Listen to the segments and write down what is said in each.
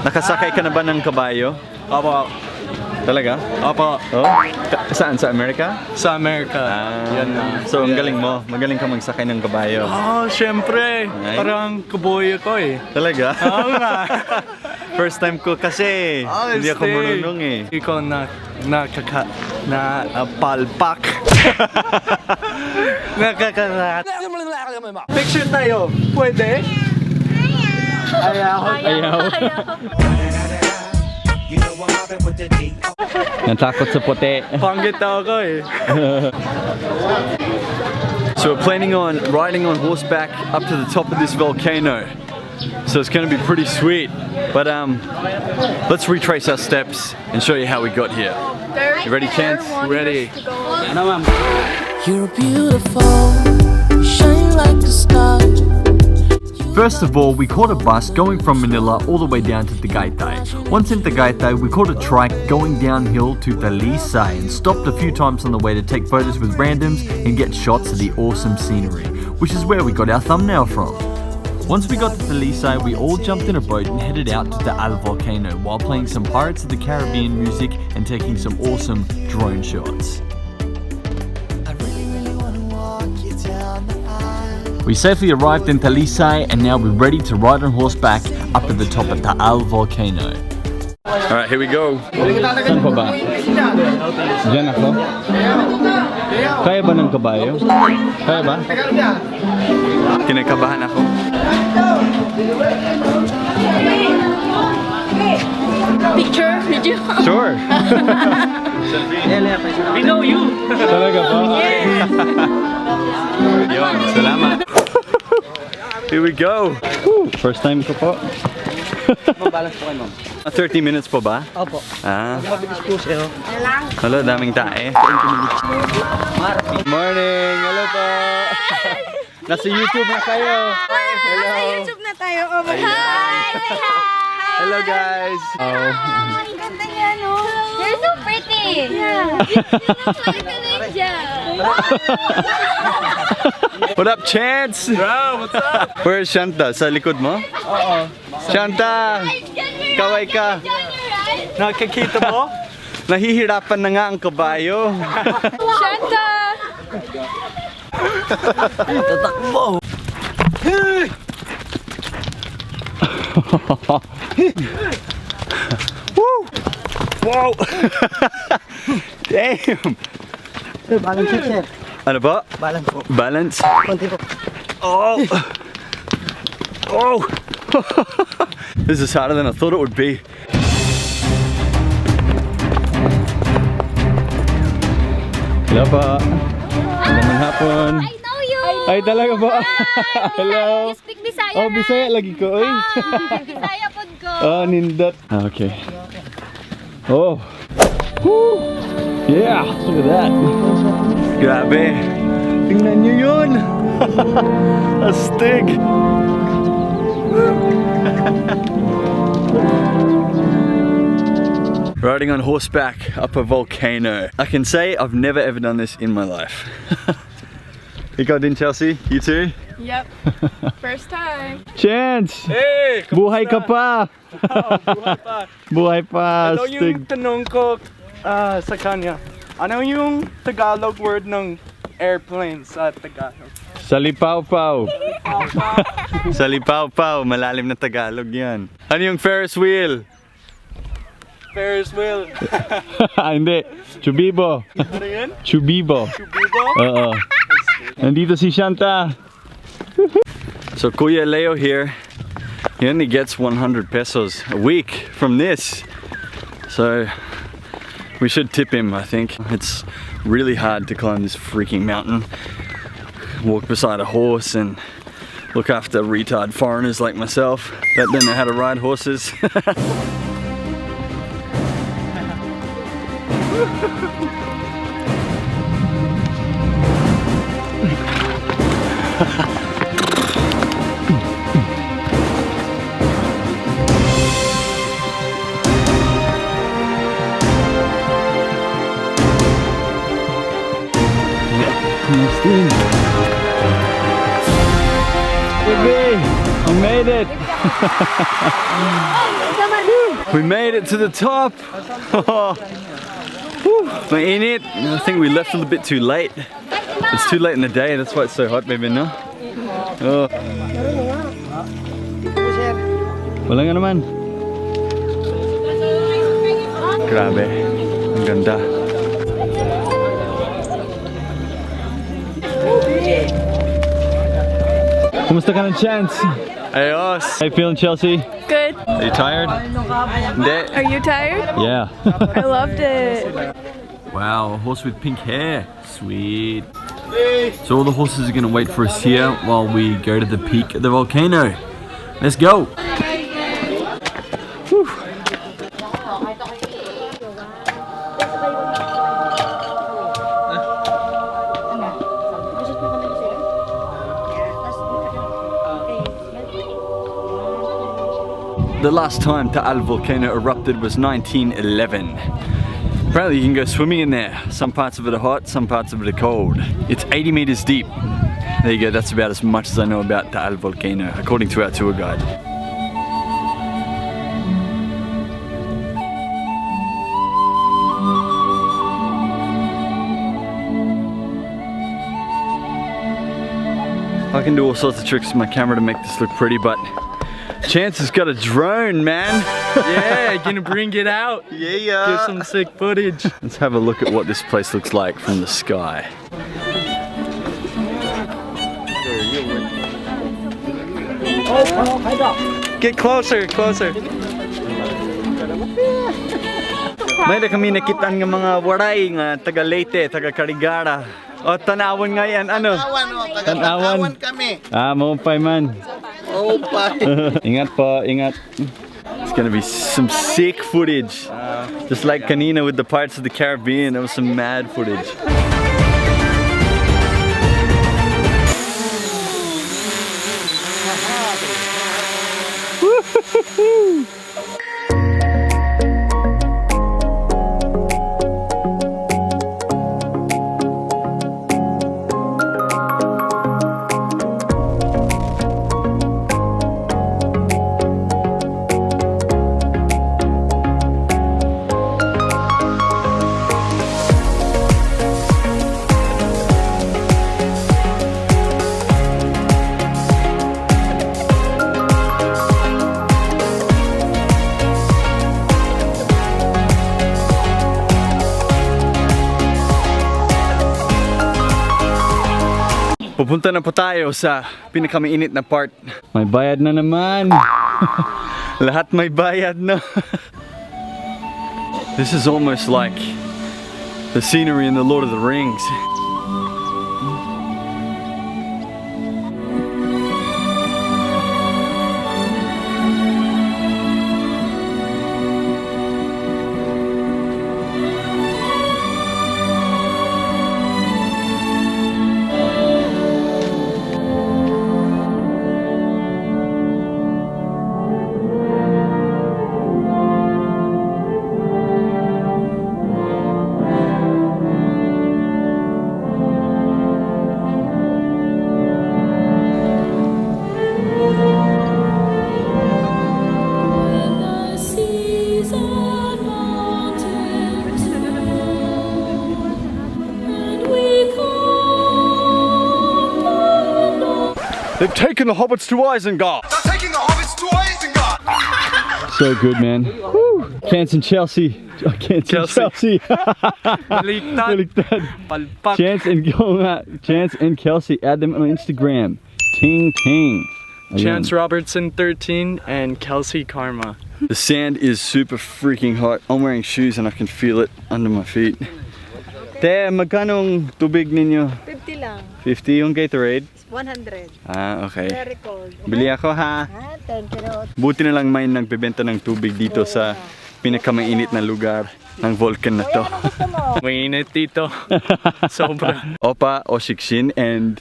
Nakasakay ka na ba ng kabayo? Opo. Talaga? Opo. Oh? Saan? Sa Amerika? Sa Amerika. Yan na. So, ang galing mo. Magaling ka magsakay ng kabayo. Oh, syempre. Ay. Parang kaboy ako eh. Talaga? Oo nga. First time ko kasi. Hindi ako marunong eh. Ikaw palpak. Nakakarat. Picture tayo. Pwede? Ayaw. Natakot sa puti. Panggit ako eh. So we're planning on riding on horseback up to the top of this volcano. So it's going to be pretty sweet. But let's retrace our steps and show you how we got here. You ready, Chance? Ready. You're beautiful, you shine like a star. First of all, we caught a bus going from Manila all the way down to Tagaytay. Once in Tagaytay, we caught a trike going downhill to Talisay and stopped a few times on the way to take photos with randoms and get shots of the awesome scenery, which is where we got our thumbnail from. Once we got to Talisay, we all jumped in a boat and headed out to Taal Volcano while playing some Pirates of the Caribbean music and taking some awesome drone shots. We safely arrived in Talisay and now we're ready to ride on horseback up to the top of Taal Volcano. Alright, here we go. Saan pa ba? Diyan ako? Kaya ba ng kabayo? Kaya ba? Kinakabahan ako. Picture? Video? Sure! We know you. Talaga ba? Yun, salamat. Here we go. Woo, first time ko po. Balance po kayo, ma'am. 30 minutes po ba? Opo. Mabilis po sa'yo. Hello, daming tae. Morning! Hello po! Nasa YouTube na kayo! Hello! Nasa YouTube na tayo. Oh my Ayan. God! Hello guys! Oh. Ang ganda niya, no? You're so pretty! Yeah! What up, Chance? Bro, what's up? Where's Shanta? Sa likod mo? Oo. Shanta! Kaway ka! Nakikita mo? Nahihirapan na nga ang kabayo. Shanta! Tatakbo! Woo! Wow! Damn! Balance check, sir. Ano ba? Balance po. Balance? Konti po. Oh! Oh! This is harder than I thought it would be. Hello po. Magandang hapon. I know you! Ay, talaga po. Hello. You speak Bisaya, Oh, Bisaya lagi ko. Oy. Bisaya pod ko. Oh, nindot. Okay. Oh. Woo. Yeah, look at that. Grabe. Tingnan nyo yun. Astig. Riding on horseback up a volcano. I can say I've never ever done this in my life. Ikaw din, Chelsea? You too? Yep. First time. Chance! Hey! Buhay ka pa! Buhay pa. Buhay pa! Ano yung tanong ko sa kanya? Ano yung Tagalog word ng airplane sa Tagalog? Salipaw-paw. Salipaw-paw. Malalim na Tagalog yan. Ano yung Ferris wheel? Ferris wheel. Hindi. Chubibo. Ano yun? Chubibo. Chubibo? Oo. Nandito si Shanta. So Kuya Leo here, he only gets 100 pesos a week from this. So we should tip him, I think. It's really hard to climb this freaking mountain, walk beside a horse and look after retard foreigners like myself that don't know how to ride horses. Baby, I made it! We made it to the top. Mainit. I think we left a little bit too late. It's too late in the day, that's why it's so hot, baby, no? Oh. Wala nga naman. Grabe. Ang ganda. Kumusta ka ng Chance? Ayos. How you feeling, Chelsea? Good. Are you tired? Hindi. Are you tired? Yeah. I loved it. Wow, a horse with pink hair. Sweet. So all the horses are gonna wait for us here while we go to the peak of the volcano. Let's go. Whew. The last time Taal volcano erupted was 1911. Apparently you can go swimming in there. Some parts of it are hot, some parts of it are cold. It's 80 meters deep. There you go, that's about as much as I know about Taal volcano, according to our tour guide. I can do all sorts of tricks with my camera to make this look pretty, but Chance has got a drone, man. Yeah, gonna bring it out. Yeah. Give some sick footage. Let's have a look at what this place looks like from the sky. Get closer, closer. May na kami nakitaan ng mga waray nga taga Leyte, taga Carigara. O tanawon nga yan, ano? Tanawan kami. Ah, maupay man. Ingat po, ingat. It's gonna be some sick footage. Just like kanina with the Pirates of the Caribbean, there was some mad footage. Pupunta na po tayo sa pinakamainit na part. May bayad na naman. Lahat may bayad na. This is almost like the scenery in the Lord of the Rings. They've taken the hobbits to Isengard. They're taking the hobbits to Isengard. So good, man. Woo. Chance and Chelsea. Oh, Chance and Chelsea. Baliktad. Palpak. Chance and Kelsey. Add them on Instagram. Ting ting. Chance Robertson 13 and Kelsey Karma. The sand is super freaking hot. I'm wearing shoes and I can feel it under my feet. Te, magkanong tubig ninyo? 50 lang. 50 yung Gatorade? 100. Ah, okay. Very cold. Bili ako ha. Thank you. Buti na lang may nagbebenta ng tubig dito sa pinakamainit na lugar ng volcan na to. Mainit dito. Sobra. Opa Oshikshin and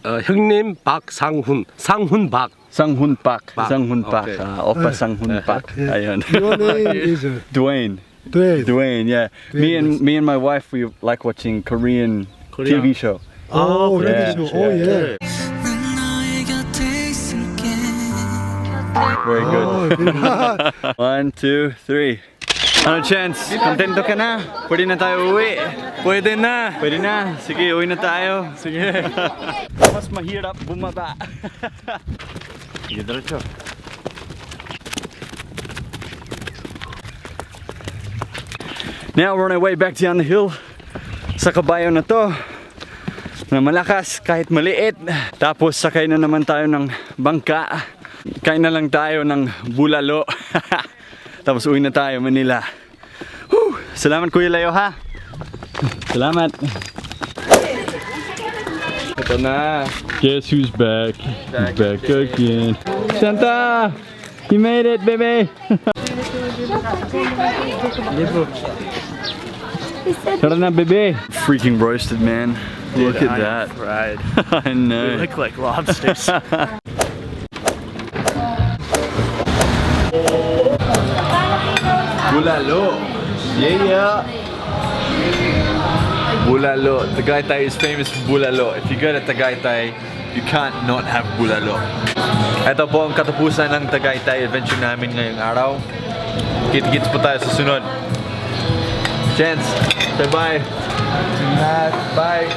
형님 박상훈, 상훈박. Sanghunpak. Pak. Sanghunpak. Okay. Opa Sanghunpak. Ayun. Your name is Dwayne. Dwayne. Dwayne, yeah. Me and my wife, we like watching Korean TV show. Oh, Yeah. really? Oh, yeah. 난 너의 곁에 있을게 Very good. 1, 2, 3. Ano chance? Kontento ka na? Pwede na tayo uwi. Pwede na. Pwede na. Sige, uwi na tayo. Sige. Mas mahirap bumaba. Sige, diretso. Now we're on our way back down the hill sa kabayo na to na malakas kahit maliit. Tapos sakay na naman tayo ng bangka. Kain na lang tayo ng bulalo. Tapos uwi na tayo Manila. Whew! Salamat Kuya Leo ha. Salamat. Ito na. Guess who's back? He's back again. Shanta! You made it, baby! Tara na, baby! Freaking roasted, man. Look at that. Right. I know. Look like lobsters. Bulalo! Yeah! Bulalo. Tagaytay is famous for bulalo. If you go to Tagaytay, you can't not have bulalo. Ito po ang katapusan ng Tagaytay adventure namin ngayong araw. Kit-kits po tayo sa sunod. Chance, say bye. Bye.